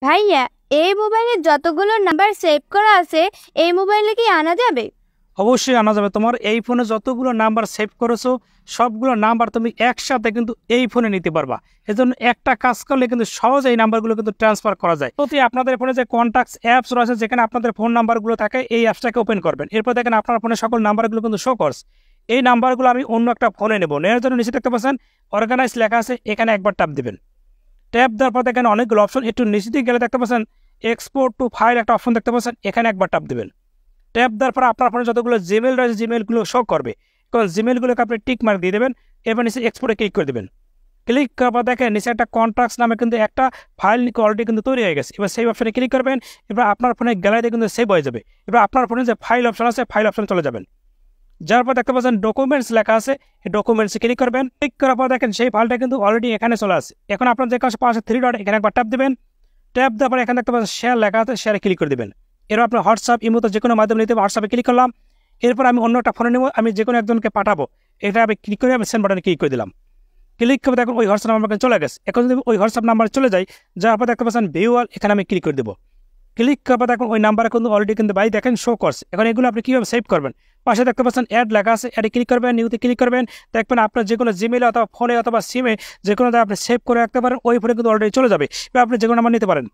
ভাইয়া, এই মোবাইলে যতগুলো নাম্বার সেভ করা আছে এই মোবাইলে কি আনা যাবে? অবশ্যই আনা যাবে। তোমার এই ফোনে যতগুলো নাম্বার সেভ করেছো সবগুলো নাম্বার তুমি একসাথে কিন্তু এই ফোনে নিতে পারবা। এজন্য একটা কাজ করলে কিন্তু সহজে এই নাম্বারগুলো কিন্তু ট্রান্সফার করা যায়। প্রতি আপনাদের ফোনে যে কন্ট্যাক্টস অ্যাপস রয়েছে যেখানে আপনাদের ফোন নাম্বারগুলো থাকে, এই অ্যাপসটাকে ওপেন করবেন। এরপর দেখেন আপনার ফোনে সকল নাম্বারগুলো কিন্তু শো করছে। এই নাম্বারগুলো আমি অন্য একটা ফোনে নেব। নেওয়ার জন্য নিচে দেখতে পাচ্ছেন অর্গানাইজ লেখা আছে, এখানে একবার ট্যাপ দিবেন। ট্যাপ দেওয়ার পর দেখেন অনেকগুলো অপশন, একটু নিচে দিকে গেলে দেখতে পাচ্ছেন এক্সপোর্ট টু ফাইল একটা অপশন দেখতে পাচ্ছেন, এখানে একবার ট্যাপ দিবেন। ট্যাপ দেওয়ার পর আপনার ফোনে যতগুলো জিমেল রয়েছে জিমেলগুলো শো করবে, কারণ জিমেলগুলোকে আপনি টিক মার্ক দিয়ে দেবেন। এবার নিচে এক্সপোর্টে ক্লিক করে দেবেন। ক্লিক করার পর দেখেন নিচে একটা কন্ট্রাক্টস নামে কিন্তু একটা ফাইল অলরেডি কিন্তু তৈরি হয়ে গেছে। এবার সেই অপশনে ক্লিক করবেন। এবার আপনার ফোনে গ্যালারিতে কিন্তু সেভ হয়ে যাবে। এবার আপনার ফোনে যে ফাইল অপশন আছে ফাইল অপশন চলে যাবেন। যার পর দেখতে পাচ্ছেন ডকুমেন্টস লেখা আছে, এই ডকুমেন্টসে ক্লিক করবেন। ক্লিক করার পর দেখেন সেই ফাইলটা কিন্তু অলরেডি এখানে চলে আসে। এখন আপনার যে কাছে পাশে থ্রি ডট, এখানে একবার ট্যাপ দেবেন। ট্যাপ দেওয়ার পর এখানে দেখতে পাচ্ছেন শেয়ার লেখা আছে, শেয়ারে ক্লিক করে দেবেন। এরপর আপনার হোয়াটসঅ্যাপ ইমোতে যে কোনো মাধ্যমে নিতে হোয়াটসঅ্যাপে ক্লিক করলাম। এরপর আমি অন্য একটা ফোনে নেব, আমি যে কোনো একজনকে পাঠাবো, এটা আমি ক্লিক করে আমি সেন্ড বাটনে ক্লিক করে দিলাম। ক্লিক করে দেখুন ওই হোয়াটসঅ্যাপ নাম্বার চলে গেছে। এখন যদি ওই হোয়াটসঅ্যাপ নাম্বার চলে যায়, যার পর দেখতে পাচ্ছেন ভিউ অল, এখানে আমি ক্লিক করে দেবো। ক্লিক করার পর দেখুন ওই নাম্বারে কিন্তু অলরেডি কিন্তু ভাই দেখেন শো করছে। এখন এগুলো আপনি কীভাবে সেভ করবেন, পাশে দেখতে পাচ্ছেন অ্যাড লেখা আছে, অ্যাডে ক্লিক করবেন, নিউতে ক্লিক করবেন। দেখবেন আপনার যে কোনো জিমেলে অথবা ফোনে অথবা সিমে যে কোনো আপনি সেভ করে রাখতে পারেন, ওই ফোনে কিন্তু অলরেডি চলে যাবে। এবার আপনি যে কোনো নাম্বার নিতে পারেন।